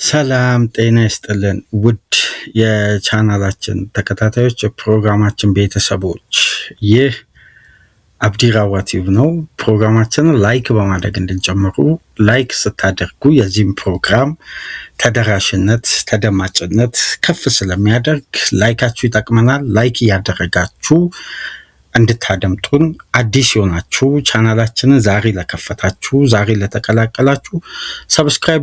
ሰላም ጤና ይስጥልን ውድ የቻናላችን ተከታታዮች የፕሮግራማችን ቤተሰቦች ይህ አብዲራዋ ቲዩብ ነው። ፕሮግራማችንን ላይክ በማድረግ እንድንጨምሩ ላይክ ስታደርጉ የዚህም ፕሮግራም ተደራሽነት ተደማጭነት ከፍ ስለሚያደርግ ላይካችሁ ይጠቅመናል። ላይክ እያደረጋችሁ እንድታደምጡን አዲስ የሆናችሁ ቻናላችንን ዛሬ ለከፈታችሁ ዛሬ ለተቀላቀላችሁ ሰብስክራይብ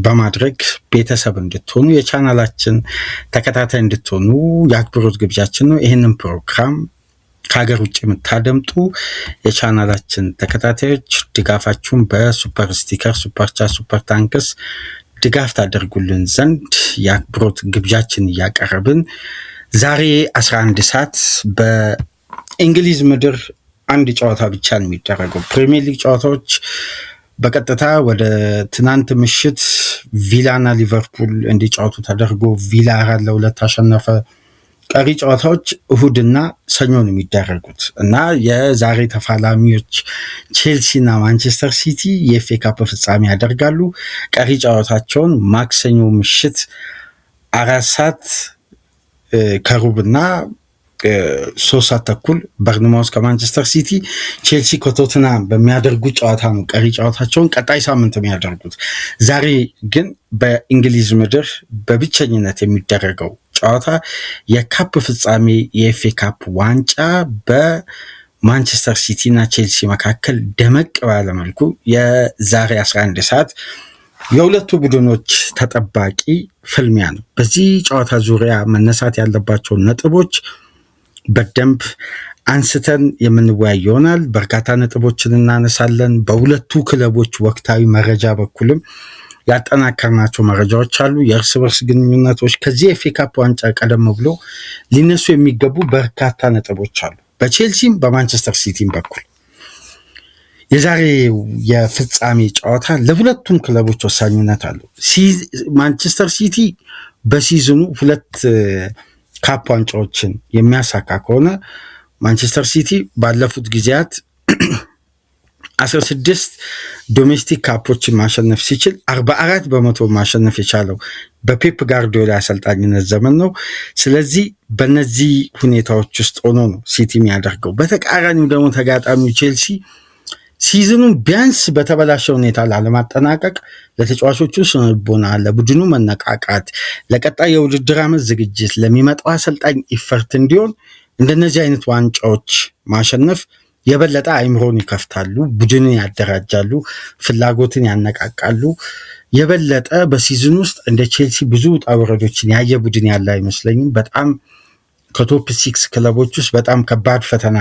በማድረግ ቤተሰብ እንድትሆኑ የቻናላችን ተከታታይ እንድትሆኑ የአክብሮት ግብዣችን ነው። ይህንን ፕሮግራም ከሀገር ውጭ የምታደምጡ የቻናላችን ተከታታዮች ድጋፋችሁን በሱፐር ስቲከር፣ ሱፐር ቻት፣ ሱፐር ታንክስ ድጋፍ ታደርጉልን ዘንድ የአክብሮት ግብዣችን እያቀረብን ዛሬ 11 ሰዓት በእንግሊዝ ምድር አንድ ጨዋታ ብቻ ነው የሚደረገው። ፕሪሚየር ሊግ ጨዋታዎች በቀጥታ ወደ ትናንት ምሽት ቪላና ሊቨርፑል እንዲጫወቱ ተደርጎ ቪላ 4-2 አሸነፈ። ቀሪ ጨዋታዎች እሁድና ሰኞ ነው የሚደረጉት እና የዛሬ ተፋላሚዎች ቼልሲና ማንቸስተር ሲቲ የኤፍኤ ካፕ ፍጻሜ ያደርጋሉ። ቀሪ ጨዋታቸውን ማክሰኞ ምሽት 4 ሰዓት ከሩብና 3 ሰዓት ተኩል በርንማውዝ ከማንቸስተር ሲቲ፣ ቼልሲ ከቶትናም በሚያደርጉ ጨዋታ ነው ቀሪ ጨዋታቸውን ቀጣይ ሳምንት የሚያደርጉት። ዛሬ ግን በእንግሊዝ ምድር በብቸኝነት የሚደረገው ጨዋታ የካፕ ፍጻሜ የኤፍኤ ካፕ ዋንጫ በማንቸስተር ሲቲ እና ቼልሲ መካከል ደመቅ ባለመልኩ የዛሬ 11 ሰዓት የሁለቱ ቡድኖች ተጠባቂ ፍልሚያ ነው። በዚህ ጨዋታ ዙሪያ መነሳት ያለባቸው ነጥቦች በደንብ አንስተን የምንወያይ ይሆናል። በርካታ ነጥቦችን እናነሳለን። በሁለቱ ክለቦች ወቅታዊ መረጃ በኩልም ያጠናከርናቸው መረጃዎች አሉ። የእርስ በርስ ግንኙነቶች፣ ከዚህ የኤፍኤ ካፕ ዋንጫ ቀደም ብሎ ሊነሱ የሚገቡ በርካታ ነጥቦች አሉ። በቼልሲም በማንቸስተር ሲቲም በኩል የዛሬው የፍጻሜ ጨዋታ ለሁለቱም ክለቦች ወሳኝነት አለው። ማንቸስተር ሲቲ በሲዝኑ 2 ካፕ ዋንጫዎችን የሚያሳካ ከሆነ ማንቸስተር ሲቲ ባለፉት ጊዜያት 16 ዶሜስቲክ ካፖችን ማሸነፍ ሲችል 44 በመቶ ማሸነፍ የቻለው በፔፕ ጋርዲዮላ አሰልጣኝነት ዘመን ነው። ስለዚህ በነዚህ ሁኔታዎች ውስጥ ሆኖ ነው ሲቲ የሚያደርገው። በተቃራኒው ደግሞ ተጋጣሚው ቼልሲ ሲዝኑን ቢያንስ በተበላሸ ሁኔታ ላለማጠናቀቅ ለተጫዋቾቹ ስነልቦና፣ ለቡድኑ መነቃቃት፣ ለቀጣይ የውድድር ዓመት ዝግጅት፣ ለሚመጣው አሰልጣኝ ኢፈርት እንዲሆን እንደነዚህ አይነት ዋንጫዎች ማሸነፍ የበለጠ አይምሮን ይከፍታሉ፣ ቡድንን ያደራጃሉ፣ ፍላጎትን ያነቃቃሉ። የበለጠ በሲዝን ውስጥ እንደ ቼልሲ ብዙ ውጣ ውረዶችን ያየ ቡድን ያለ አይመስለኝም። በጣም ከቶፕ 6 ክለቦች ውስጥ በጣም ከባድ ፈተና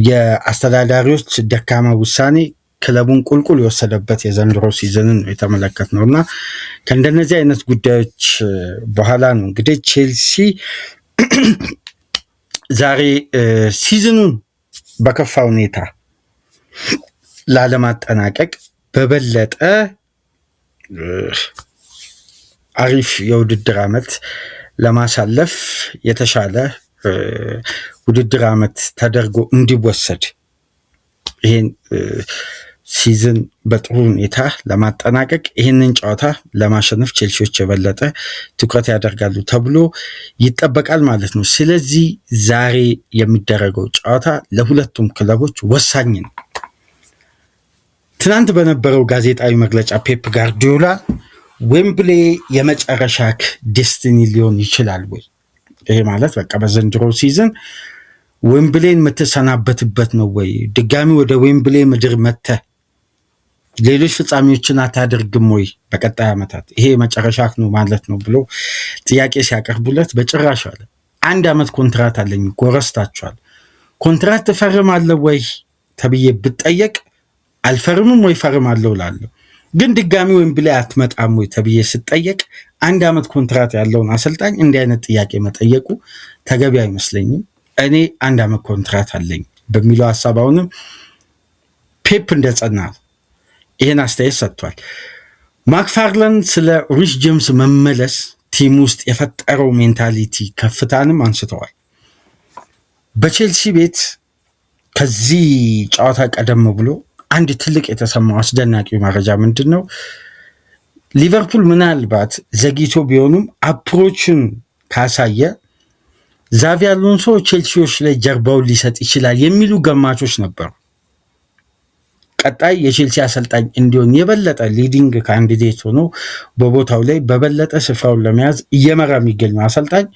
የአስተዳዳሪዎች ደካማ ውሳኔ ክለቡን ቁልቁል የወሰደበት የዘንድሮ ሲዝንን ነው የተመለከትነው እና ከእንደነዚህ አይነት ጉዳዮች በኋላ ነው እንግዲህ ቼልሲ ዛሬ ሲዝኑን በከፋ ሁኔታ ላለማጠናቀቅ በበለጠ አሪፍ የውድድር ዓመት ለማሳለፍ የተሻለ ውድድር ዓመት ተደርጎ እንዲወሰድ ይህን ሲዝን በጥሩ ሁኔታ ለማጠናቀቅ ይህንን ጨዋታ ለማሸነፍ ቼልሲዎች የበለጠ ትኩረት ያደርጋሉ ተብሎ ይጠበቃል ማለት ነው። ስለዚህ ዛሬ የሚደረገው ጨዋታ ለሁለቱም ክለቦች ወሳኝ ነው። ትናንት በነበረው ጋዜጣዊ መግለጫ ፔፕ ጋርዲዮላ ዌምብሌ የመጨረሻክ ዴስቲኒ ሊሆን ይችላል ወይ? ይሄ ማለት በቃ በዘንድሮ ሲዝን ዌምብሌን የምትሰናበትበት ነው ወይ? ድጋሚ ወደ ዌምብሌ ምድር መጥተህ ሌሎች ፍጻሜዎችን አታደርግም ወይ በቀጣይ ዓመታት? ይሄ መጨረሻክ ነው ማለት ነው ብሎ ጥያቄ ሲያቀርቡለት በጭራሽ አለ። 1 ዓመት ኮንትራት አለኝ፣ ጎረስታችኋል፣ ኮንትራት ትፈርማለህ ወይ ተብዬ ብጠየቅ አልፈርምም ወይ ፈርማለሁ እላለሁ። ግን ድጋሚ ዌምብሌ አትመጣም ወይ ተብዬ ስጠየቅ 1 ዓመት ኮንትራት ያለውን አሰልጣኝ እንዲህ አይነት ጥያቄ መጠየቁ ተገቢ አይመስለኝም። እኔ 1 ዓመት ኮንትራት አለኝ በሚለው ሀሳብ አሁንም ፔፕ እንደጸናል ይህን አስተያየት ሰጥቷል። ማክፋርላን ስለ ሪስ ጄምስ መመለስ ቲም ውስጥ የፈጠረው ሜንታሊቲ ከፍታንም አንስተዋል። በቼልሲ ቤት ከዚህ ጨዋታ ቀደም ብሎ አንድ ትልቅ የተሰማው አስደናቂ መረጃ ምንድን ነው? ሊቨርፑል ምናልባት ዘግይቶ ቢሆኑም አፕሮችን ካሳየ ዛቪ አሎንሶ ቼልሲዎች ላይ ጀርባውን ሊሰጥ ይችላል የሚሉ ገማቾች ነበሩ። ቀጣይ የቼልሲ አሰልጣኝ እንዲሆን የበለጠ ሊዲንግ ካንዲዴት ሆኖ በቦታው ላይ በበለጠ ስፍራውን ለመያዝ እየመራ የሚገኘው አሰልጣኝ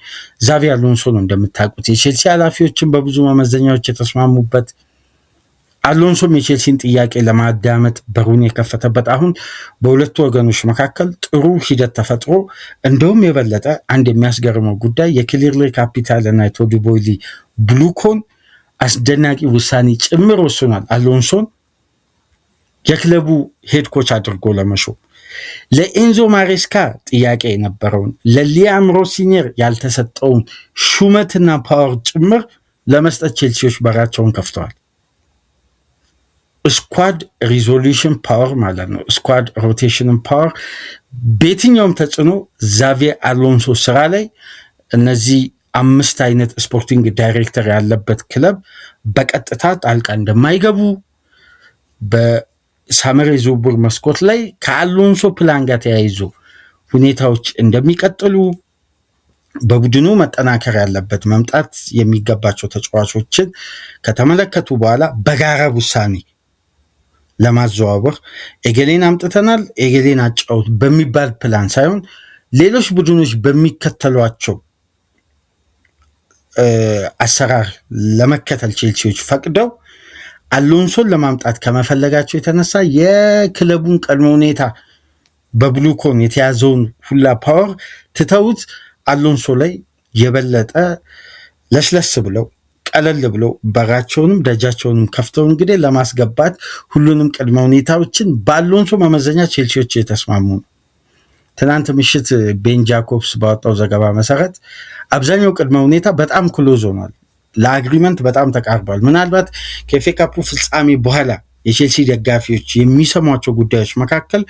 ዛቪ አሎንሶ ነው። እንደምታውቁት የቼልሲ ኃላፊዎችን በብዙ መመዘኛዎች የተስማሙበት፣ አሎንሶም የቼልሲን ጥያቄ ለማዳመጥ በሩን የከፈተበት፣ አሁን በሁለቱ ወገኖች መካከል ጥሩ ሂደት ተፈጥሮ እንደውም የበለጠ አንድ የሚያስገርመው ጉዳይ የክሊርሌ ካፒታል እና የቶዲ ቦይሊ ብሉኮን አስደናቂ ውሳኔ ጭምር ወስኗል። አሎንሶን የክለቡ ሄድ ኮች አድርጎ ለመሾም ለኤንዞ ማሬስካ ጥያቄ የነበረውን ለሊያም ሮሲኒየር ያልተሰጠውን ሹመትና ፓወር ጭምር ለመስጠት ቼልሲዎች በራቸውን ከፍተዋል። ስኳድ ሪዞሉሽን ፓወር ማለት ነው። ስኳድ ሮቴሽን ፓወር በየትኛውም ተጽዕኖ ዛቪ አሎንሶ ስራ ላይ እነዚህ 5 አይነት ስፖርቲንግ ዳይሬክተር ያለበት ክለብ በቀጥታ ጣልቃ እንደማይገቡ በሳመር የዝውውር መስኮት ላይ ከአሎንሶ ፕላን ጋር ተያይዞ ሁኔታዎች እንደሚቀጥሉ በቡድኑ መጠናከር ያለበት መምጣት የሚገባቸው ተጫዋቾችን ከተመለከቱ በኋላ በጋራ ውሳኔ ለማዘዋወር ኤገሌን አምጥተናል ኤገሌን አጫውት በሚባል ፕላን ሳይሆን ሌሎች ቡድኖች በሚከተሏቸው አሰራር ለመከተል ቼልሲዎች ፈቅደው አሎንሶን ለማምጣት ከመፈለጋቸው የተነሳ የክለቡን ቀድሞ ሁኔታ በብሉኮን የተያዘውን ሁላ ፓወር ትተውት አሎንሶ ላይ የበለጠ ለስለስ ብለው ቀለል ብለው በራቸውንም ደጃቸውንም ከፍተው እንግዲህ ለማስገባት ሁሉንም ቅድመ ሁኔታዎችን በአሎንሶ መመዘኛ ቼልሲዎች የተስማሙ ነው። ትናንት ምሽት ቤን ጃኮብስ ባወጣው ዘገባ መሰረት አብዛኛው ቅድመ ሁኔታ በጣም ክሎዝ ሆኗል። ለአግሪመንት በጣም ተቃርቧል። ምናልባት ከኤፍኤ ካፑ ፍጻሜ በኋላ የቼልሲ ደጋፊዎች የሚሰሟቸው ጉዳዮች መካከል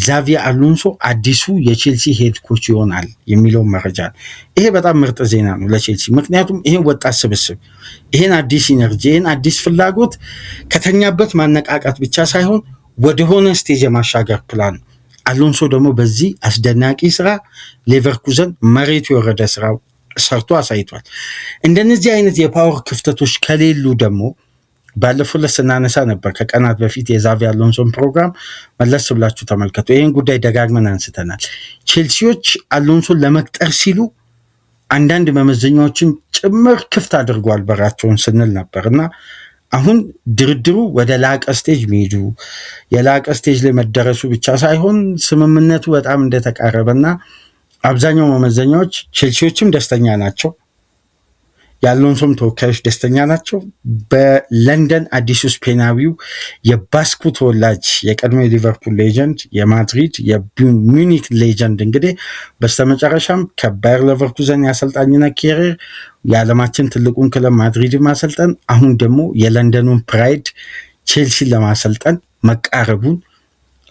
ዛቪ አሎንሶ አዲሱ የቼልሲ ሄድ ኮች ይሆናል የሚለው መረጃ ነው። ይሄ በጣም ምርጥ ዜና ነው ለቼልሲ። ምክንያቱም ይሄን ወጣት ስብስብ ይሄን አዲስ ኢነርጂ ይሄን አዲስ ፍላጎት ከተኛበት ማነቃቃት ብቻ ሳይሆን ወደሆነ ስቴጅ የማሻገር ፕላን ነው። አሎንሶ ደግሞ በዚህ አስደናቂ ስራ ሌቨርኩዘን መሬት የወረደ ስራ ሰርቶ አሳይቷል። እንደነዚህ አይነት የፓወር ክፍተቶች ከሌሉ ደግሞ ባለፈው ስናነሳ ነበር ከቀናት በፊት የዛቪ አሎንሶን ፕሮግራም መለስ ብላችሁ ተመልከቱ። ይህን ጉዳይ ደጋግመን አንስተናል። ቼልሲዎች አሎንሶን ለመቅጠር ሲሉ አንዳንድ መመዘኛዎችን ጭምር ክፍት አድርጓል በራቸውን ስንል ነበር እና አሁን ድርድሩ ወደ ላቀ ስቴጅ መሄዱ የላቀ ስቴጅ ላይ መደረሱ ብቻ ሳይሆን ስምምነቱ በጣም እንደተቃረበና አብዛኛው መመዘኛዎች ቼልሲዎችም ደስተኛ ናቸው፣ የአሎንሶም ተወካዮች ደስተኛ ናቸው። በለንደን አዲሱ ስፔናዊው የባስኩ ተወላጅ የቀድሞ የሊቨርፑል ሌጀንድ የማድሪድ የሚዩኒክ ሌጀንድ እንግዲህ በስተመጨረሻም ከባየር ሌቨርኩዘን የአሰልጣኝነት ኬሪየር የዓለማችን ትልቁን ክለብ ማድሪድ ማሰልጠን አሁን ደግሞ የለንደኑን ፕራይድ ቼልሲን ለማሰልጠን መቃረቡን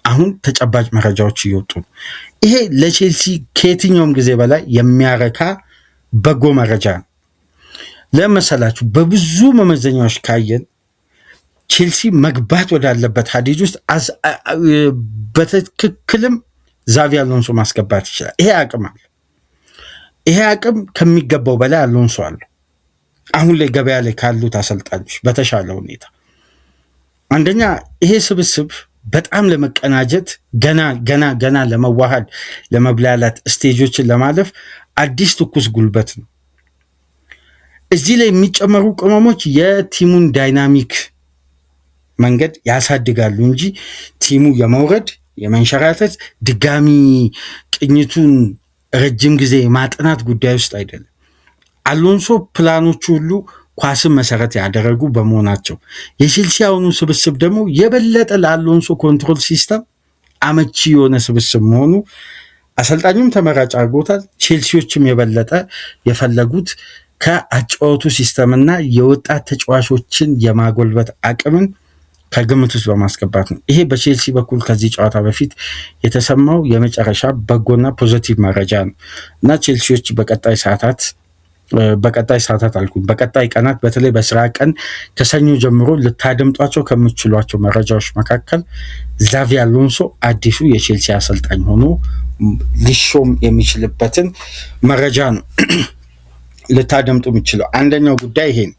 አሁን ተጨባጭ መረጃዎች እየወጡ ነው። ይሄ ለቼልሲ ከየትኛውም ጊዜ በላይ የሚያረካ በጎ መረጃ ነው። ለመሰላችሁ በብዙ መመዘኛዎች ካየን ቼልሲ መግባት ወዳለበት ሀዲድ ውስጥ በትክክልም ዛቪ አሎንሶ ማስገባት ይችላል። ይሄ አቅም አለ። ይሄ አቅም ከሚገባው በላይ አሎንሶ አለው። አሁን ላይ ገበያ ላይ ካሉት አሰልጣኞች በተሻለ ሁኔታ አንደኛ ይሄ ስብስብ በጣም ለመቀናጀት ገና ለመዋሃድ ለመብላላት ስቴጆችን ለማለፍ አዲስ ትኩስ ጉልበት ነው። እዚህ ላይ የሚጨመሩ ቅመሞች የቲሙን ዳይናሚክ መንገድ ያሳድጋሉ እንጂ ቲሙ የመውረድ የመንሸራተት ድጋሚ ቅኝቱን ረጅም ጊዜ ማጥናት ጉዳይ ውስጥ አይደለም። አሎንሶ ፕላኖቹ ሁሉ ኳስን መሰረት ያደረጉ በመሆናቸው የቼልሲ አሁኑ ስብስብ ደግሞ የበለጠ ለአሎንሶ ኮንትሮል ሲስተም አመቺ የሆነ ስብስብ መሆኑ አሰልጣኙም ተመራጭ አድርጎታል። ቼልሲዎችም የበለጠ የፈለጉት ከአጫወቱ ሲስተምና የወጣት ተጫዋቾችን የማጎልበት አቅምን ከግምት ውስጥ በማስገባት ነው። ይሄ በቼልሲ በኩል ከዚህ ጨዋታ በፊት የተሰማው የመጨረሻ በጎና ፖዚቲቭ መረጃ ነው እና ቼልሲዎች በቀጣይ ሰዓታት በቀጣይ ሰዓታት አልኩኝ በቀጣይ ቀናት በተለይ በስራ ቀን ከሰኞ ጀምሮ ልታደምጧቸው ከምትችሏቸው መረጃዎች መካከል ዛቪ አሎንሶ አዲሱ የቼልሲ አሰልጣኝ ሆኖ ሊሾም የሚችልበትን መረጃ ነው ልታደምጡ የምችለው። አንደኛው ጉዳይ ይሄ ነው።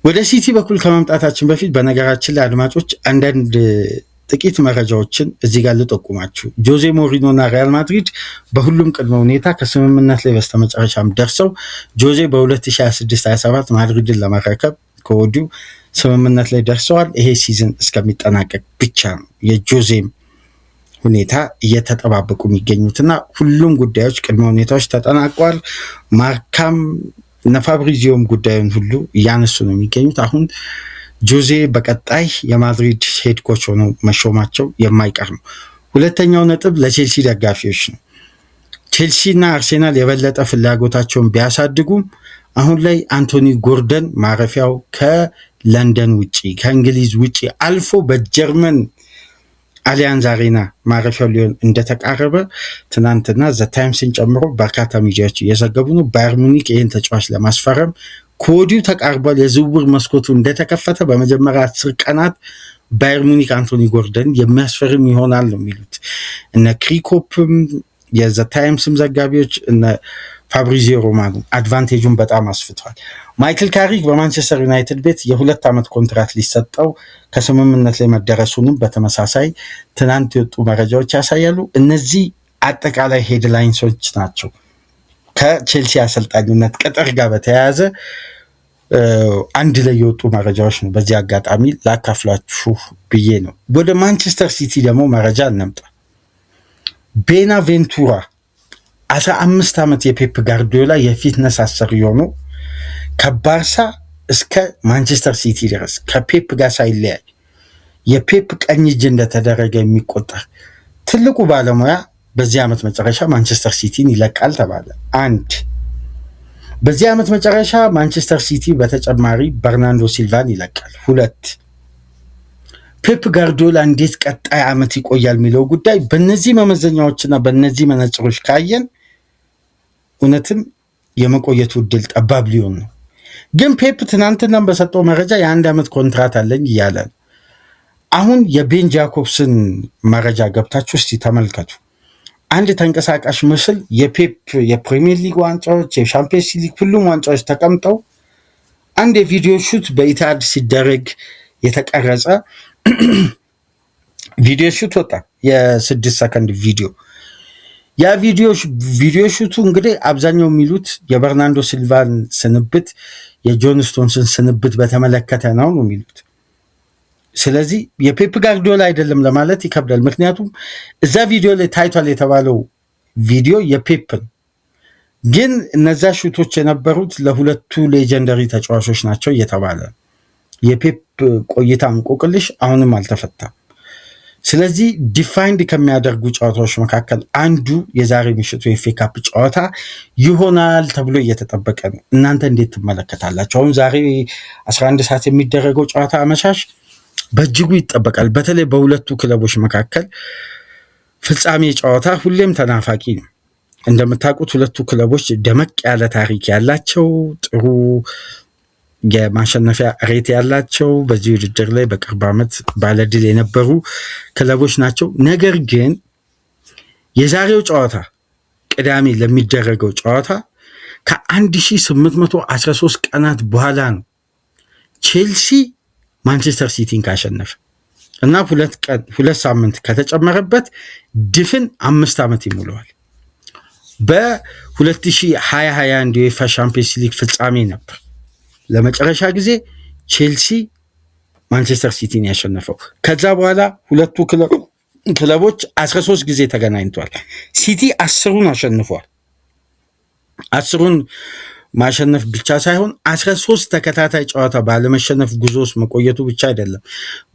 ወደ ሲቲ በኩል ከመምጣታችን በፊት በነገራችን ላይ አድማጮች አንዳንድ ጥቂት መረጃዎችን እዚህ ጋር ልጠቁማችሁ። ጆዜ ሞሪኖ እና ሪያል ማድሪድ በሁሉም ቅድመ ሁኔታ ከስምምነት ላይ በስተመጨረሻም ደርሰው ጆዜ በ2026/27 ማድሪድን ለመረከብ ከወዲሁ ስምምነት ላይ ደርሰዋል። ይሄ ሲዝን እስከሚጠናቀቅ ብቻ ነው የጆዜም ሁኔታ እየተጠባበቁ የሚገኙትና ሁሉም ጉዳዮች ቅድመ ሁኔታዎች ተጠናቀዋል። ማርካም እነ ፋብሪዚዮም ጉዳዩን ሁሉ እያነሱ ነው የሚገኙት። አሁን ጆዜ በቀጣይ የማድሪድ ሄድ ኮች ሆነው መሾማቸው የማይቀር ነው። ሁለተኛው ነጥብ ለቼልሲ ደጋፊዎች ነው። ቼልሲና አርሴናል የበለጠ ፍላጎታቸውን ቢያሳድጉም አሁን ላይ አንቶኒ ጎርደን ማረፊያው ከለንደን ውጪ ከእንግሊዝ ውጪ አልፎ በጀርመን አሊያንዝ አሬና ማረፊያው ሊሆን እንደተቃረበ ትናንትና ዘ ታይምስን ጨምሮ በርካታ ሚዲያዎች እየዘገቡ ነው። ባየር ሙኒክ ይህን ተጫዋች ለማስፈረም ከወዲሁ ተቃርቧል። የዝውውር መስኮቱ እንደተከፈተ በመጀመሪያ 10 ቀናት ባየር ሙኒክ አንቶኒ ጎርደን የሚያስፈርም ይሆናል ነው የሚሉት እነ ክሪኮፕም የዘ ታይምስም ዘጋቢዎች እነ ፋብሪዚዮ ሮማኖ አድቫንቴጁን በጣም አስፍቷል። ማይክል ካሪክ በማንቸስተር ዩናይትድ ቤት የ2 ዓመት ኮንትራት ሊሰጠው ከስምምነት ላይ መደረሱንም በተመሳሳይ ትናንት የወጡ መረጃዎች ያሳያሉ። እነዚህ አጠቃላይ ሄድላይንሶች ናቸው። ከቼልሲ አሰልጣኝነት ቅጥር ጋር በተያያዘ አንድ ላይ የወጡ መረጃዎች ነው። በዚህ አጋጣሚ ላካፍላችሁ ብዬ ነው። ወደ ማንቸስተር ሲቲ ደግሞ መረጃ እንምጣ። ቤናቬንቱራ 15 ዓመት የፔፕ ጋርዲዮላ የፊትነስ አሰሪ ሆኖ ከባርሳ እስከ ማንቸስተር ሲቲ ድረስ ከፔፕ ጋር ሳይለያይ የፔፕ ቀኝ እጅ እንደተደረገ የሚቆጠር ትልቁ ባለሙያ በዚህ ዓመት መጨረሻ ማንቸስተር ሲቲን ይለቃል ተባለ። አንድ በዚህ ዓመት መጨረሻ ማንቸስተር ሲቲ በተጨማሪ በርናንዶ ሲልቫን ይለቃል። 2 ፔፕ ጋርዲዮላ እንዴት ቀጣይ ዓመት ይቆያል የሚለው ጉዳይ በእነዚህ መመዘኛዎችና በእነዚህ መነጽሮች ካየን እውነትም የመቆየቱ እድል ጠባብ ሊሆን ነው። ግን ፔፕ ትናንትናም በሰጠው መረጃ የ1 ዓመት ኮንትራት አለኝ እያለ ነው። አሁን የቤን ጃኮብስን መረጃ ገብታችሁ እስቲ ተመልከቱ። አንድ ተንቀሳቃሽ ምስል የፔፕ የፕሪሚየር ሊግ ዋንጫዎች፣ የሻምፒየንስ ሊግ ሁሉም ዋንጫዎች ተቀምጠው አንድ የቪዲዮ ሹት በኢትሃድ ሲደረግ የተቀረጸ ቪዲዮ ሹት ወጣ። የ6 ሰከንድ ቪዲዮ። ያ ቪዲዮ ሹቱ እንግዲህ አብዛኛው የሚሉት የበርናንዶ ሲልቫን ስንብት የጆን ስቶንስን ስንብት በተመለከተ ነው የሚሉት። ስለዚህ የፔፕ ጋርዲዮላ አይደለም ለማለት ይከብዳል። ምክንያቱም እዛ ቪዲዮ ላይ ታይቷል የተባለው ቪዲዮ የፔፕ ነው። ግን እነዛ ሹቶች የነበሩት ለሁለቱ ሌጀንደሪ ተጫዋቾች ናቸው እየተባለ የፔፕ ቆይታ እንቆቅልሽ አሁንም አልተፈታም። ስለዚህ ዲፋይንድ ከሚያደርጉ ጨዋታዎች መካከል አንዱ የዛሬ ምሽቱ የኤፍ ኤ ካፕ ጨዋታ ይሆናል ተብሎ እየተጠበቀ ነው። እናንተ እንዴት ትመለከታላችሁ? አሁን ዛሬ 11 ሰዓት የሚደረገው ጨዋታ አመሻሽ በእጅጉ ይጠበቃል። በተለይ በሁለቱ ክለቦች መካከል ፍጻሜ ጨዋታ ሁሌም ተናፋቂ ነው። እንደምታውቁት ሁለቱ ክለቦች ደመቅ ያለ ታሪክ ያላቸው፣ ጥሩ የማሸነፊያ ሬት ያላቸው፣ በዚህ ውድድር ላይ በቅርብ ዓመት ባለድል የነበሩ ክለቦች ናቸው። ነገር ግን የዛሬው ጨዋታ ቅዳሜ ለሚደረገው ጨዋታ ከ1813 ቀናት በኋላ ነው ቼልሲ ማንቸስተር ሲቲን ካሸነፈ እና 2 ሳምንት ከተጨመረበት ድፍን 5 ዓመት ይሞላዋል። በ2021 የዩኤፋ ሻምፒየንስ ሊግ ፍጻሜ ነበር ለመጨረሻ ጊዜ ቼልሲ ማንቸስተር ሲቲን ያሸነፈው። ከዛ በኋላ ሁለቱ ክለቦች 13 ጊዜ ተገናኝቷል። ሲቲ 10ሩን አሸንፏል። 10ሩን ማሸነፍ ብቻ ሳይሆን 13 ተከታታይ ጨዋታ ባለመሸነፍ ጉዞ ውስጥ መቆየቱ ብቻ አይደለም።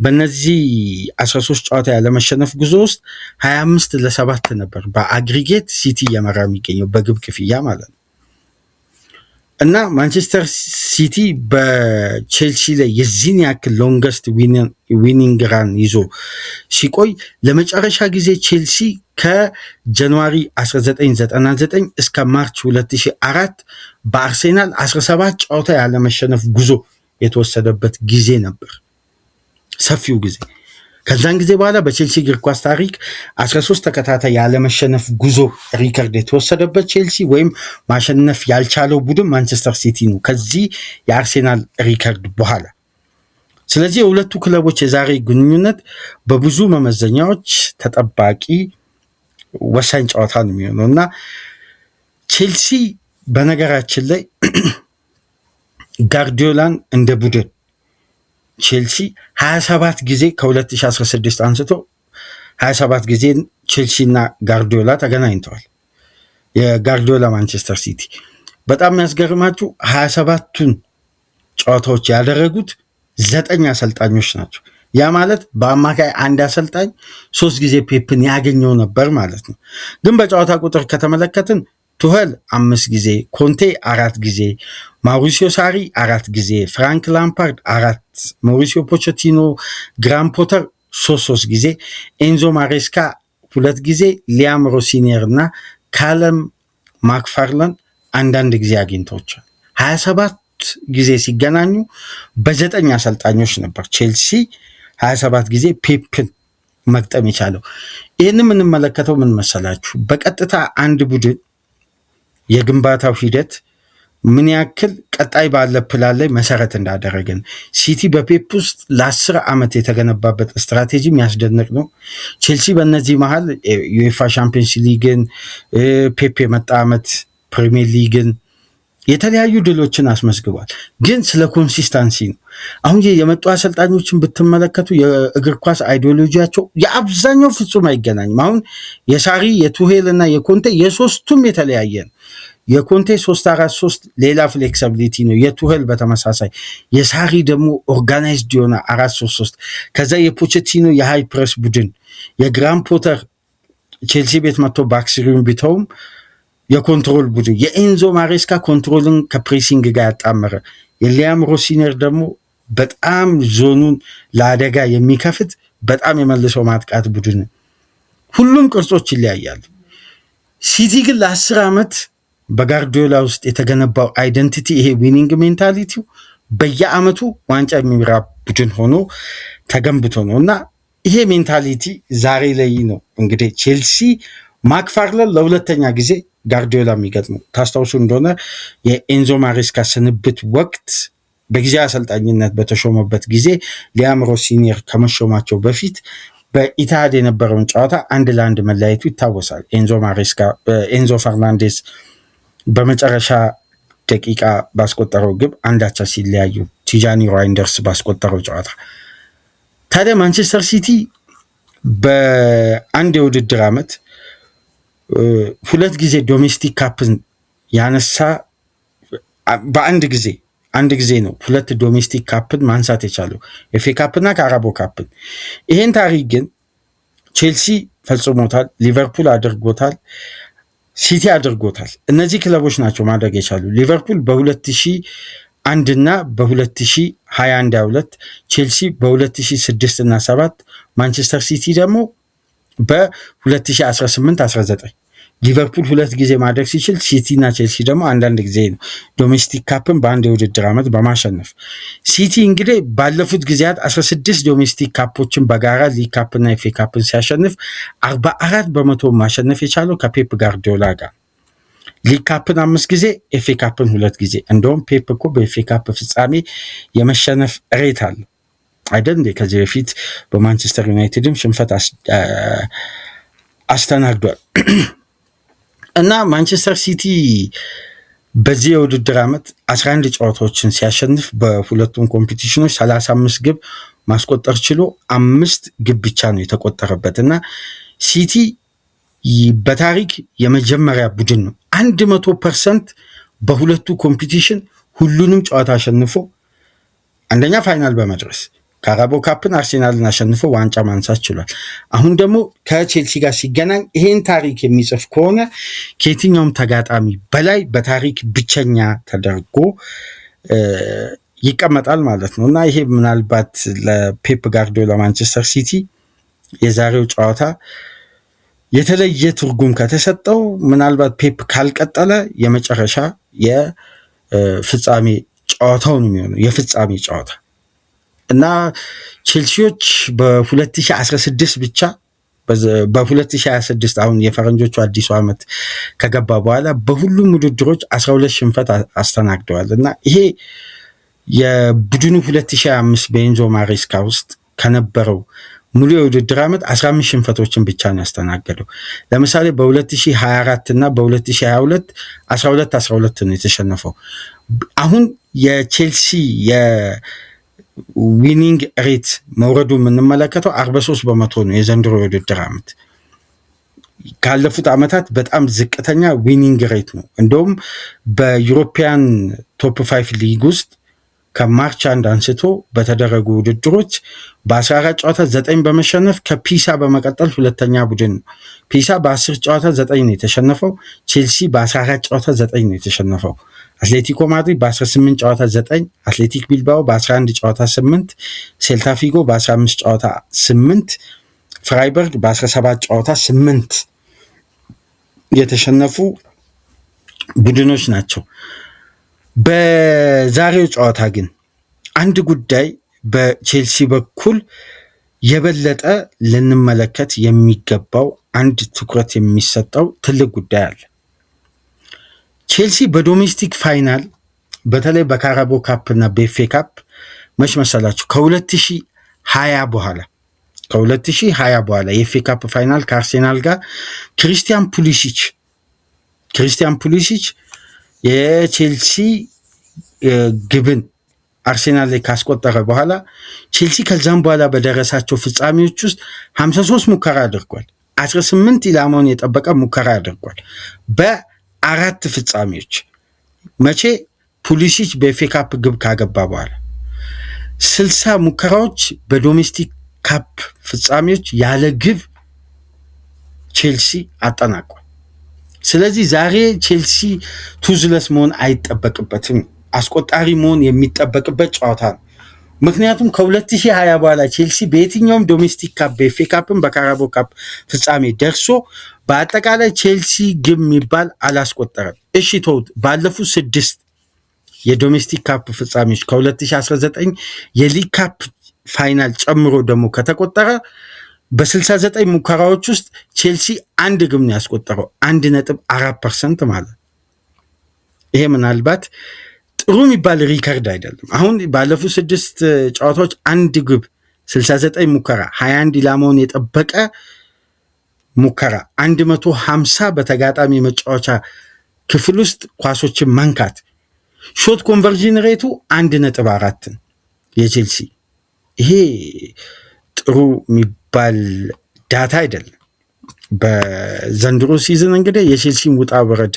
በእነዚህ 13 ጨዋታ ያለመሸነፍ ጉዞ ውስጥ 25-7 ነበር በአግሪጌት ሲቲ እየመራ የሚገኘው በግብ ክፍያ ማለት ነው። እና ማንቸስተር ሲቲ በቼልሲ ላይ የዚህን ያክል ሎንገስት ዊኒንግ ራን ይዞ ሲቆይ ለመጨረሻ ጊዜ ቼልሲ ከጃንዋሪ 1999 እስከ ማርች 2004 በአርሴናል 17 ጨዋታ ያለመሸነፍ ጉዞ የተወሰደበት ጊዜ ነበር፣ ሰፊው ጊዜ። ከዛን ጊዜ በኋላ በቼልሲ እግር ኳስ ታሪክ 13 ተከታታይ ያለመሸነፍ ጉዞ ሪከርድ የተወሰደበት ቼልሲ ወይም ማሸነፍ ያልቻለው ቡድን ማንቸስተር ሲቲ ነው ከዚህ የአርሴናል ሪከርድ በኋላ። ስለዚህ የሁለቱ ክለቦች የዛሬ ግንኙነት በብዙ መመዘኛዎች ተጠባቂ ወሳኝ ጨዋታ ነው የሚሆነው እና ቼልሲ በነገራችን ላይ ጋርዲዮላን እንደ ቡድን ቼልሲ 27 ጊዜ ከ2016 አንስቶ 27 ጊዜ ቼልሲና ጋርዲዮላ ተገናኝተዋል። የጋርዲዮላ ማንቸስተር ሲቲ በጣም የሚያስገርማችሁ 27ቱን ጨዋታዎች ያደረጉት 9 አሰልጣኞች ናቸው። ያ ማለት በአማካይ አንድ አሰልጣኝ 3 ጊዜ ፔፕን ያገኘው ነበር ማለት ነው። ግን በጨዋታ ቁጥር ከተመለከትን ቱኸል 5 ጊዜ፣ ኮንቴ 4 ጊዜ፣ ማውሪሲዮ ሳሪ 4 ጊዜ፣ ፍራንክ ላምፓርድ 4፣ ማውሪሲዮ ፖቼቲኖ፣ ግራም ፖተር 3 ጊዜ፣ ኤንዞ ማሬስካ 2 ጊዜ፣ ሊያም ሮሲኒየር እና ካለም ማክፋርላን አንዳንድ ጊዜ አግኝተውቻል። 27 ጊዜ ሲገናኙ በ9 አሰልጣኞች ነበር ቼልሲ 27 ጊዜ ፔፕን መግጠም የቻለው። ይህን የምንመለከተው ምን መሰላችሁ? በቀጥታ አንድ ቡድን የግንባታው ሂደት ምን ያክል ቀጣይ ባለ ፕላን ላይ መሰረት እንዳደረገን። ሲቲ በፔፕ ውስጥ ለ10 ዓመት የተገነባበት ስትራቴጂ የሚያስደንቅ ነው። ቼልሲ በእነዚህ መሀል ዩኤፋ ሻምፒዮንስ ሊግን፣ ፔፕ የመጣ ዓመት ፕሪሚየር ሊግን የተለያዩ ድሎችን አስመዝግቧል። ግን ስለ ኮንሲስታንሲ ነው። አሁን የመጡ አሰልጣኞችን ብትመለከቱ የእግር ኳስ አይዲዮሎጂያቸው የአብዛኛው ፍጹም አይገናኝም። አሁን የሳሪ የቱሄል እና የኮንቴ የሶስቱም የተለያየ ነው። የኮንቴ 3-4-3 ሌላ ፍሌክሲቢሊቲ ነው። የቱሄል በተመሳሳይ፣ የሳሪ ደግሞ ኦርጋናይዝድ የሆነ 4-3-3። ከዛ የፖቼቲኖ የሃይ ፕረስ ቡድን፣ የግራም ፖተር ቼልሲ ቤት መጥቶ ባክስሪውን ቢተውም የኮንትሮል ቡድን፣ የኤንዞ ማሬስካ ኮንትሮልን ከፕሬሲንግ ጋር ያጣመረ፣ የሊያም ሮሲነር ደግሞ በጣም ዞኑን ለአደጋ የሚከፍት በጣም የመልሶ ማጥቃት ቡድን። ሁሉም ቅርጾች ይለያያሉ። ሲቲ ግን ለ10 ዓመት በጋርዲዮላ ውስጥ የተገነባው አይደንቲቲ ይሄ ዊኒንግ ሜንታሊቲው በየአመቱ ዋንጫ የሚራ ቡድን ሆኖ ተገንብቶ ነው እና ይሄ ሜንታሊቲ ዛሬ ላይ ነው እንግዲህ ቼልሲ ማክፋርለን ለሁለተኛ ጊዜ ጋርዲዮላ የሚገጥመው። ታስታውሱ እንደሆነ የኤንዞ ማሬስካ ስንብት ወቅት በጊዜ አሰልጣኝነት በተሾመበት ጊዜ ሊያም ሮሲኒየር ከመሾማቸው በፊት በኢትሃድ የነበረውን ጨዋታ 1-1 መለያየቱ ይታወሳል። ኤንዞ ፈርናንዴስ በመጨረሻ ደቂቃ ባስቆጠረው ግብ አንዳቻ ሲለያዩ ቲጃኒ ራይንደርስ ባስቆጠረው ጨዋታ። ታዲያ ማንቸስተር ሲቲ በአንድ የውድድር ዓመት 2 ጊዜ ዶሜስቲክ ካፕን ያነሳ በአንድ ጊዜ ነው 2 ዶሜስቲክ ካፕን ማንሳት የቻለው ኤፍኤ ካፕና ካራቦ ካፕን። ይሄን ታሪክ ግን ቼልሲ ፈጽሞታል፣ ሊቨርፑል አድርጎታል፣ ሲቲ አድርጎታል። እነዚህ ክለቦች ናቸው ማድረግ የቻሉ። ሊቨርፑል በ2001 እና በ2021-22፣ ቼልሲ በ2006 እና 7፣ ማንቸስተር ሲቲ ደግሞ በ2018-19። ሊቨርፑል 2 ጊዜ ማድረግ ሲችል ሲቲ እና ቼልሲ ደግሞ አንዳንድ ጊዜ ነው ዶሜስቲክ ካፕን በአንድ የውድድር ዓመት በማሸነፍ። ሲቲ እንግዲህ ባለፉት ጊዜያት 16 ዶሜስቲክ ካፖችን በጋራ ሊግ ካፕና ኤፍኤ ካፕን ሲያሸንፍ 44% ማሸነፍ የቻለው ከፔፕ ጋርዲዮላ ጋር። ሊግ ካፕን 5 ጊዜ፣ ኤፍኤ ካፕን 2 ጊዜ። እንደውም ፔፕ እኮ በኤፍኤ ካፕ ፍጻሜ የመሸነፍ ሬት አለው አይደል እንዴ? ከዚህ በፊት በማንቸስተር ዩናይትድም ሽንፈት አስተናግዷል። እና ማንቸስተር ሲቲ በዚህ የውድድር ዓመት 11 ጨዋታዎችን ሲያሸንፍ በሁለቱም ኮምፒቲሽኖች 35 ግብ ማስቆጠር ችሎ 5 ግብ ብቻ ነው የተቆጠረበት እና ሲቲ በታሪክ የመጀመሪያ ቡድን ነው 100% በሁለቱ ኮምፒቲሽን ሁሉንም ጨዋታ አሸንፎ አንደኛ ፋይናል በመድረስ ካራቦ ካፕን አርሴናልን አሸንፎ ዋንጫ ማንሳት ችሏል። አሁን ደግሞ ከቼልሲ ጋር ሲገናኝ ይሄን ታሪክ የሚጽፍ ከሆነ ከየትኛውም ተጋጣሚ በላይ በታሪክ ብቸኛ ተደርጎ ይቀመጣል ማለት ነው እና ይሄ ምናልባት ለፔፕ ጋርዲዮላ ማንቸስተር ሲቲ የዛሬው ጨዋታ የተለየ ትርጉም ከተሰጠው ምናልባት ፔፕ ካልቀጠለ የመጨረሻ የፍጻሜ ጨዋታው ነው የሚሆነው የፍጻሜ ጨዋታ እና ቼልሲዎች በ2016 ብቻ በ2026 አሁን የፈረንጆቹ አዲሱ ዓመት ከገባ በኋላ በሁሉም ውድድሮች 12 ሽንፈት አስተናግደዋል እና ይሄ የቡድኑ 2025 በኤንዞ ማሬስካ ውስጥ ከነበረው ሙሉ የውድድር ዓመት 15 ሽንፈቶችን ብቻ ነው ያስተናገደው። ለምሳሌ በ2024 እና በ2022 12 ነው የተሸነፈው። አሁን የቼልሲ የዊኒንግ ሬት መውረዱ የምንመለከተው 43% ነው የዘንድሮ የውድድር ዓመት። ካለፉት ዓመታት በጣም ዝቅተኛ ዊኒንግ ሬት ነው። እንደውም በዩሮፒያን ቶፕ 5 ሊግ ውስጥ ከማርች 1 አንስቶ በተደረጉ ውድድሮች በ14 ጨዋታ 9 በመሸነፍ ከፒሳ በመቀጠል ሁለተኛ ቡድን ነው። ፒሳ በ10 ጨዋታ 9 ነው የተሸነፈው። ቼልሲ በ14 ጨዋታ 9 ነው የተሸነፈው። አትሌቲኮ ማድሪድ በ18 ጨዋታ 9፣ አትሌቲክ ቢልባኦ በ11 ጨዋታ 8፣ ሴልታ ፊጎ በ15 ጨዋታ 8፣ ፍራይበርግ በ17 ጨዋታ 8 የተሸነፉ ቡድኖች ናቸው። በዛሬው ጨዋታ ግን አንድ ጉዳይ በቼልሲ በኩል የበለጠ ልንመለከት የሚገባው አንድ ትኩረት የሚሰጠው ትልቅ ጉዳይ አለ። ቼልሲ በዶሜስቲክ ፋይናል በተለይ በካራቦ ካፕ እና በኤፍኤ ካፕ መች መሰላችሁ ከ2020 በኋላ የኤፍኤ ካፕ ፋይናል ከአርሴናል ጋር ክሪስቲያን ፑሊሲች የቼልሲ ግብን አርሴናል ላይ ካስቆጠረ በኋላ ቼልሲ ከዛም በኋላ በደረሳቸው ፍጻሜዎች ውስጥ 53 ሙከራ አድርጓል። 18 ኢላማውን የጠበቀ ሙከራ አድርጓል በ4 ፍጻሜዎች። መቼ? ፑሊሲች በኤፍኤ ካፕ ግብ ካገባ በኋላ 60 ሙከራዎች በዶሜስቲክ ካፕ ፍጻሜዎች ያለ ግብ ቼልሲ አጠናቋል። ስለዚህ ዛሬ ቼልሲ ቱዝለስ መሆን አይጠበቅበትም። አስቆጣሪ መሆን የሚጠበቅበት ጨዋታ ነው። ምክንያቱም ከ2020 በኋላ ቼልሲ በየትኛውም ዶሜስቲክ ካፕ በኤፍኤ ካፕም በካራቦ ካፕ ፍጻሜ ደርሶ በአጠቃላይ ቼልሲ ግብ የሚባል አላስቆጠረም። እሺ ተውት፣ ባለፉት 6 የዶሜስቲክ ካፕ ፍጻሜዎች ከ2019 የሊግ ካፕ ፋይናል ጨምሮ ደግሞ ከተቆጠረ በ69 ሙከራዎች ውስጥ ቼልሲ አንድ ግብ ነው ያስቆጠረው፣ 1.4% ማለት። ይሄ ምናልባት ጥሩ የሚባል ሪከርድ አይደለም። አሁን ባለፉት 6 ጨዋታዎች አንድ ግብ፣ 69 ሙከራ፣ 21 ኢላማውን የጠበቀ ሙከራ፣ 150 በተጋጣሚ መጫወቻ ክፍል ውስጥ ኳሶችን መንካት፣ ሾት ኮንቨርዥን ሬቱ 1.4 የቼልሲ። ይሄ ጥሩ የሚባል ዳታ አይደለም። በዘንድሮ ሲዝን እንግዲህ የቼልሲን ውጣ ወረድ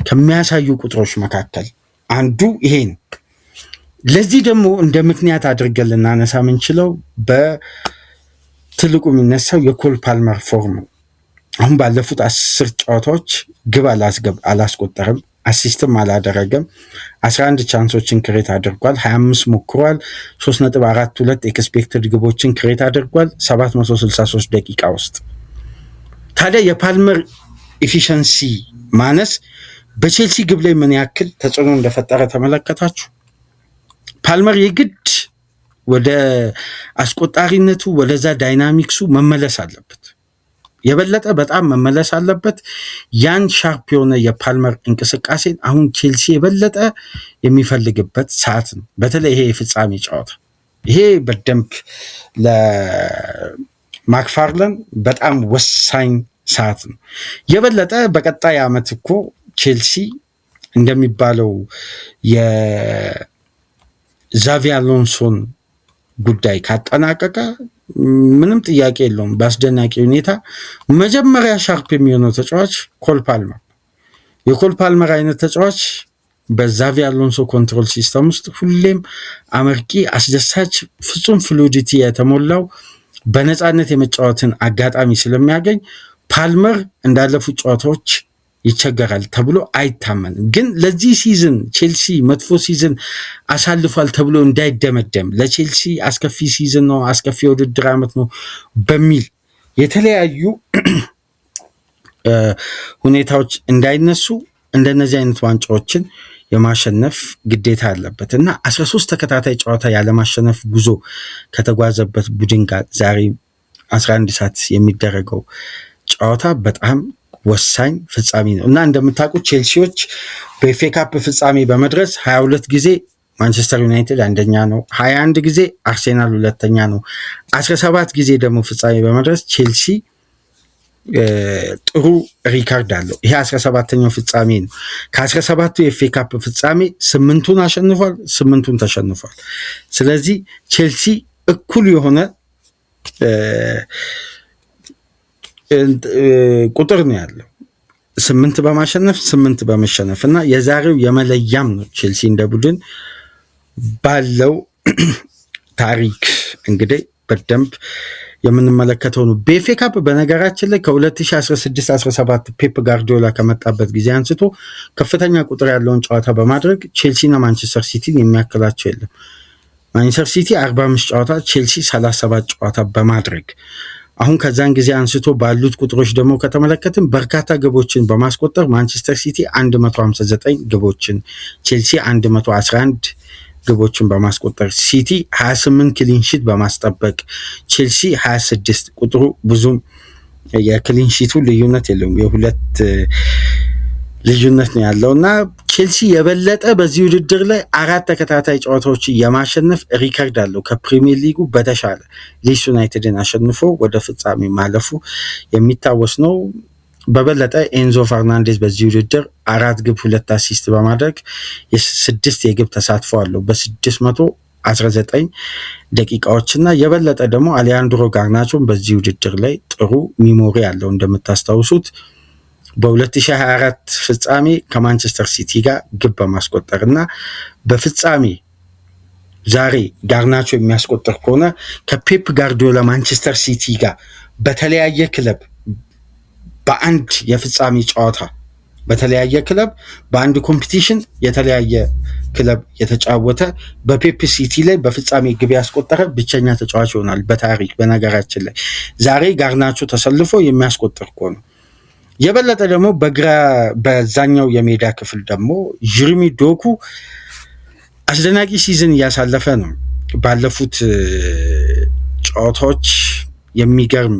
ከሚያሳዩ ቁጥሮች መካከል አንዱ ይሄ ነው። ለዚህ ደግሞ እንደ ምክንያት አድርገን ልናነሳ የምንችለው በትልቁ የሚነሳው የኮል ፓልመር ፎርም ነው። አሁን ባለፉት 10 ጨዋታዎች ግብ አላስቆጠረም፣ አሲስትም አላደረገም። 11 ቻንሶችን ክሬት አድርጓል፣ 25 ሞክሯል፣ 3.42 ኤክስፔክትድ ግቦችን ክሬት አድርጓል 763 ደቂቃ ውስጥ። ታዲያ የፓልመር ኤፊሸንሲ ማነስ በቼልሲ ግብ ላይ ምን ያክል ተጽዕኖ እንደፈጠረ ተመለከታችሁ? ፓልመር የግድ ወደ አስቆጣሪነቱ ወደዛ ዳይናሚክሱ መመለስ አለበት፣ የበለጠ በጣም መመለስ አለበት። ያን ሻርፕ የሆነ የፓልመር እንቅስቃሴን አሁን ቼልሲ የበለጠ የሚፈልግበት ሰዓት ነው። በተለይ ይሄ የፍጻሜ ጨዋታ ይሄ በደንብ ለማክፋርለን በጣም ወሳኝ ሰዓት ነው። የበለጠ በቀጣይ ዓመት እኮ ቼልሲ እንደሚባለው የዛቪ አሎንሶን ጉዳይ ካጠናቀቀ ምንም ጥያቄ የለውም። በአስደናቂ ሁኔታ መጀመሪያ ሻርፕ የሚሆነው ተጫዋች ኮል ፓልመር። የኮል ፓልመር አይነት ተጫዋች በዛቪ አሎንሶ ኮንትሮል ሲስተም ውስጥ ሁሌም አመርቂ አስደሳች ፍጹም ፍሉዲቲ የተሞላው በነፃነት የመጫወትን አጋጣሚ ስለሚያገኝ ፓልመር እንዳለፉት ጨዋታዎች ይቸገራል ተብሎ አይታመንም። ግን ለዚህ ሲዝን ቼልሲ መጥፎ ሲዝን አሳልፏል ተብሎ እንዳይደመደም ለቼልሲ አስከፊ ሲዝን ነው፣ አስከፊ የውድድር ዓመት ነው በሚል የተለያዩ ሁኔታዎች እንዳይነሱ እንደነዚህ አይነት ዋንጫዎችን የማሸነፍ ግዴታ አለበት እና 13 ተከታታይ ጨዋታ ያለማሸነፍ ጉዞ ከተጓዘበት ቡድን ጋር ዛሬ 11 ሰዓት የሚደረገው ጨዋታ በጣም ወሳኝ ፍጻሜ ነው እና እንደምታውቁት ቼልሲዎች በኤፍኤ ካፕ ፍጻሜ በመድረስ 22 ጊዜ ማንቸስተር ዩናይትድ አንደኛ ነው፣ 21 ጊዜ አርሴናል ሁለተኛ ነው፣ 17 ጊዜ ደግሞ ፍጻሜ በመድረስ ቼልሲ ጥሩ ሪካርድ አለው። ይሄ 17ኛው ፍጻሜ ነው። ከ17ቱ የኤፍኤ ካፕ ፍጻሜ 8ቱን አሸንፏል፣ 8ቱን ተሸንፏል። ስለዚህ ቼልሲ እኩል የሆነ ቁጥር ነው ያለው 8 በማሸነፍ 8 በመሸነፍ እና የዛሬው የመለያም ነው ቼልሲ እንደ ቡድን ባለው ታሪክ እንግዲህ በደንብ የምንመለከተው ነው። በኤፍኤ ካፕ በነገራችን ላይ ከ2016-17 ፔፕ ጋርዲዮላ ከመጣበት ጊዜ አንስቶ ከፍተኛ ቁጥር ያለውን ጨዋታ በማድረግ ቼልሲና ማንቸስተር ሲቲን የሚያክላቸው የለም። ማንቸስተር ሲቲ 45 ጨዋታ፣ ቼልሲ 37 ጨዋታ በማድረግ አሁን ከዛን ጊዜ አንስቶ ባሉት ቁጥሮች ደግሞ ከተመለከትን በርካታ ግቦችን በማስቆጠር ማንቸስተር ሲቲ 159 ግቦችን፣ ቼልሲ 111 ግቦችን በማስቆጠር ሲቲ 28 ክሊንሺት በማስጠበቅ ቼልሲ 26 ቁጥሩ ብዙም የክሊንሺቱ ልዩነት የለውም የሁለት ልዩነት ነው ያለውና ቼልሲ የበለጠ በዚህ ውድድር ላይ 4 ተከታታይ ጨዋታዎችን የማሸነፍ ሪከርድ አለው ከፕሪሚየር ሊጉ በተሻለ ሊድስ ዩናይትድን አሸንፎ ወደ ፍጻሜ ማለፉ የሚታወስ ነው። በበለጠ ኤንዞ ፈርናንዴዝ በዚህ ውድድር 4 ግብ 2 አሲስት በማድረግ የ6 የግብ ተሳትፎ አለው በ619 ደቂቃዎችና የበለጠ ደግሞ አሊያንድሮ ጋርናቾን በዚህ ውድድር ላይ ጥሩ ሚሞሪ አለው። እንደምታስታውሱት በ2024 ፍጻሜ ከማንቸስተር ሲቲ ጋር ግብ በማስቆጠርና በፍጻሜ ዛሬ ጋርናቾ የሚያስቆጥር ከሆነ ከፔፕ ጋርዲዮላ ማንቸስተር ሲቲ ጋር በተለያየ ክለብ በአንድ የፍጻሜ ጨዋታ በተለያየ ክለብ በአንድ ኮምፒቲሽን የተለያየ ክለብ የተጫወተ በፔፕ ሲቲ ላይ በፍጻሜ ግብ ያስቆጠረ ብቸኛ ተጫዋች ይሆናል በታሪክ። በነገራችን ላይ ዛሬ ጋርናቾ ተሰልፎ የሚያስቆጥር ከሆነ የበለጠ ደግሞ በግራ በዛኛው የሜዳ ክፍል ደግሞ ጀረሚ ዶኩ አስደናቂ ሲዝን እያሳለፈ ነው። ባለፉት ጨዋታዎች የሚገርም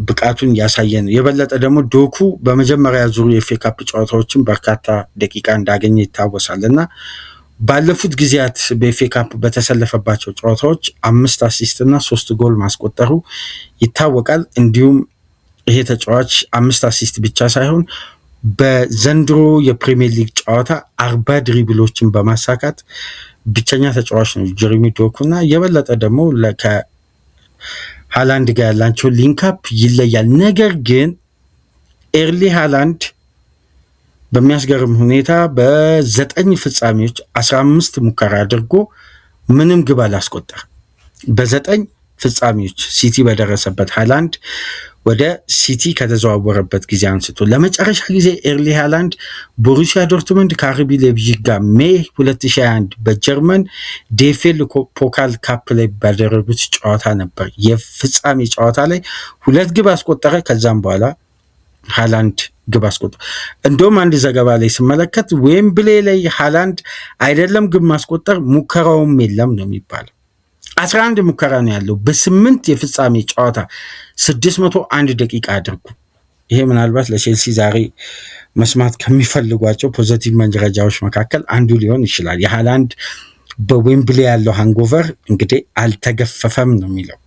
ብቃቱን ያሳየ ነው። የበለጠ ደግሞ ዶኩ በመጀመሪያ ዙር የኤፍኤ ካፕ ጨዋታዎችን በርካታ ደቂቃ እንዳገኘ ይታወሳል እና ባለፉት ጊዜያት በኤፍኤ ካፕ በተሰለፈባቸው ጨዋታዎች 5 አሲስት እና 3 ጎል ማስቆጠሩ ይታወቃል። እንዲሁም ይሄ ተጫዋች 5 አሲስት ብቻ ሳይሆን በዘንድሮ የፕሪሚየር ሊግ ጨዋታ 40 ድሪብሎችን በማሳካት ብቸኛ ተጫዋች ነው ጀረሚ ዶኩ እና የበለጠ ደግሞ ሃላንድ ጋር ያላቸው ሊንክአፕ ይለያል። ነገር ግን ኤርሊ ሃላንድ በሚያስገርም ሁኔታ በ9 ፍጻሜዎች 15 ሙከራ አድርጎ ምንም ግብ አላስቆጠረም። በ9 ፍጻሜዎች ሲቲ በደረሰበት ሃላንድ ወደ ሲቲ ከተዘዋወረበት ጊዜ አንስቶ ለመጨረሻ ጊዜ ኤርሊ ሃላንድ ቦሩሲያ ዶርትመንድ ከአርቢ ሌይፕዚግ ጋር ሜይ 2021 በጀርመን ዴፌል ፖካል ካፕ ላይ ባደረጉት ጨዋታ ነበር። የፍጻሜ ጨዋታ ላይ 2 ግብ አስቆጠረ። ከዛም በኋላ ሃላንድ ግብ አስቆጠረ። እንደውም አንድ ዘገባ ላይ ስመለከት ዌምብሌ ላይ ሃላንድ አይደለም ግብ ማስቆጠር ሙከራውም የለም ነው የሚባለው። 11 ሙከራ ነው ያለው በ8 የፍጻሜ ጨዋታ 601 ደቂቃ አድርጉ። ይሄ ምናልባት ለቼልሲ ዛሬ መስማት ከሚፈልጓቸው ፖዚቲቭ መረጃዎች መካከል አንዱ ሊሆን ይችላል። የሃላንድ በዌምብሌ ያለው ሃንጎቨር እንግዲህ አልተገፈፈም ነው የሚለው።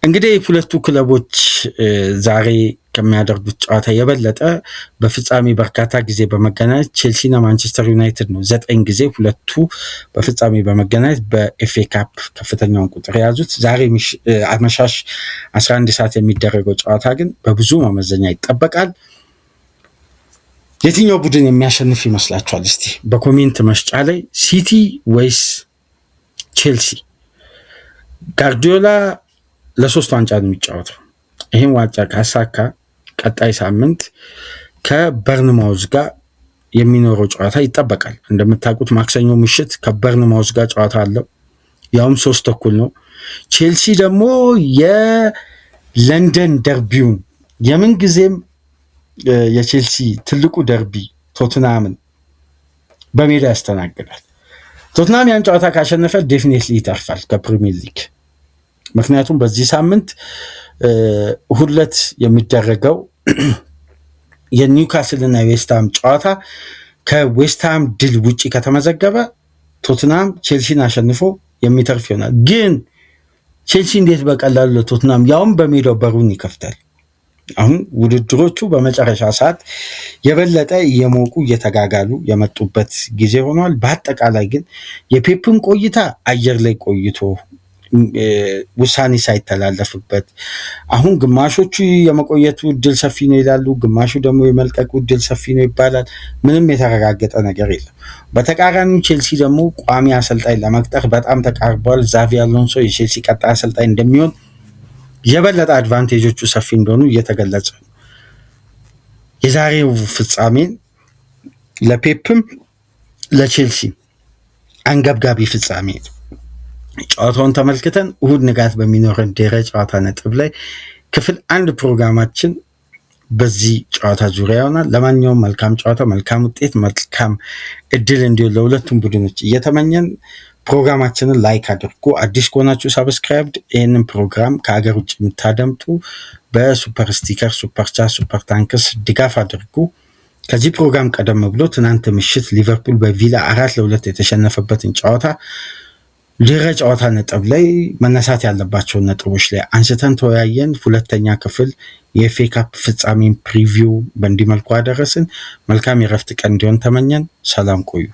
እንግዲህ ሁለቱ ክለቦች ዛሬ ከሚያደርጉት ጨዋታ የበለጠ በፍጻሜ በርካታ ጊዜ በመገናኘት ቼልሲና ማንቸስተር ዩናይትድ ነው 9 ጊዜ ሁለቱ በፍጻሜ በመገናኘት በኤፍኤ ካፕ ከፍተኛውን ቁጥር የያዙት። ዛሬ አመሻሽ 11 ሰዓት የሚደረገው ጨዋታ ግን በብዙ መመዘኛ ይጠበቃል። የትኛው ቡድን የሚያሸንፍ ይመስላችኋል? እስቲ በኮሜንት መስጫ ላይ ሲቲ ወይስ ቼልሲ? ጋርዲዮላ ለ3 ዋንጫ ነው የሚጫወተው። ይህን ዋንጫ ካሳካ ቀጣይ ሳምንት ከበርንማውዝ ጋር የሚኖረው ጨዋታ ይጠበቃል። እንደምታውቁት ማክሰኞ ምሽት ከበርንማውዝ ጋር ጨዋታ አለው፣ ያውም 3:30 ነው። ቼልሲ ደግሞ የለንደን ደርቢውን የምን ጊዜም የቼልሲ ትልቁ ደርቢ ቶትናምን በሜዳ ያስተናግዳል። ቶትናም ያን ጨዋታ ካሸነፈ ዴፊኔትሊ ይተርፋል ከፕሪሚየር ሊግ። ምክንያቱም በዚህ ሳምንት እሁድ ዕለት የሚደረገው የኒውካስል እና የዌስትሃም ጨዋታ ከዌስትሃም ድል ውጪ ከተመዘገበ ቶትናም ቼልሲን አሸንፎ የሚተርፍ ይሆናል። ግን ቼልሲ እንዴት በቀላሉ ለቶትናም ያውም በሜዳው በሩን ይከፍታል? አሁን ውድድሮቹ በመጨረሻ ሰዓት የበለጠ እየሞቁ እየተጋጋሉ የመጡበት ጊዜ ሆኗል። በአጠቃላይ ግን የፔፕም ቆይታ አየር ላይ ቆይቶ ውሳኔ ሳይተላለፍበት፣ አሁን ግማሾቹ የመቆየቱ እድል ሰፊ ነው ይላሉ፣ ግማሹ ደግሞ የመልቀቁ እድል ሰፊ ነው ይባላል። ምንም የተረጋገጠ ነገር የለም። በተቃራኒው ቼልሲ ደግሞ ቋሚ አሰልጣኝ ለመቅጠር በጣም ተቃርቧል። ዛቪ አሎንሶ የቼልሲ ቀጣይ አሰልጣኝ እንደሚሆን የበለጠ አድቫንቴጆቹ ሰፊ እንደሆኑ እየተገለጸ ነው። የዛሬው ፍጻሜን ለፔፕም ለቼልሲ አንገብጋቢ ፍጻሜ ነው። ጨዋታውን ተመልክተን እሁድ ንጋት በሚኖረን ድህረ ጨዋታ ነጥብ ላይ ክፍል 1 ፕሮግራማችን በዚህ ጨዋታ ዙሪያ ይሆናል። ለማንኛውም መልካም ጨዋታ፣ መልካም ውጤት፣ መልካም እድል እንዲሆን ለሁለቱም ቡድኖች እየተመኘን ፕሮግራማችንን ላይክ አድርጉ። አዲስ ከሆናችሁ ሰብስክራይብ፣ ይህንን ፕሮግራም ከሀገር ውጭ የምታደምጡ በሱፐር ስቲከር፣ ሱፐር ቻት፣ ሱፐር ታንክስ ድጋፍ አድርጉ። ከዚህ ፕሮግራም ቀደም ብሎ ትናንት ምሽት ሊቨርፑል በቪላ 4-2 የተሸነፈበትን ጨዋታ ድህረ ጨዋታ ነጥብ ላይ መነሳት ያለባቸውን ነጥቦች ላይ አንስተን ተወያየን። ሁለተኛ ክፍል የኤፍኤ ካፕ ፍጻሜን ፕሪቪው በእንዲህ መልኩ አደረስን። መልካም የረፍት ቀን እንዲሆን ተመኘን። ሰላም ቆዩ።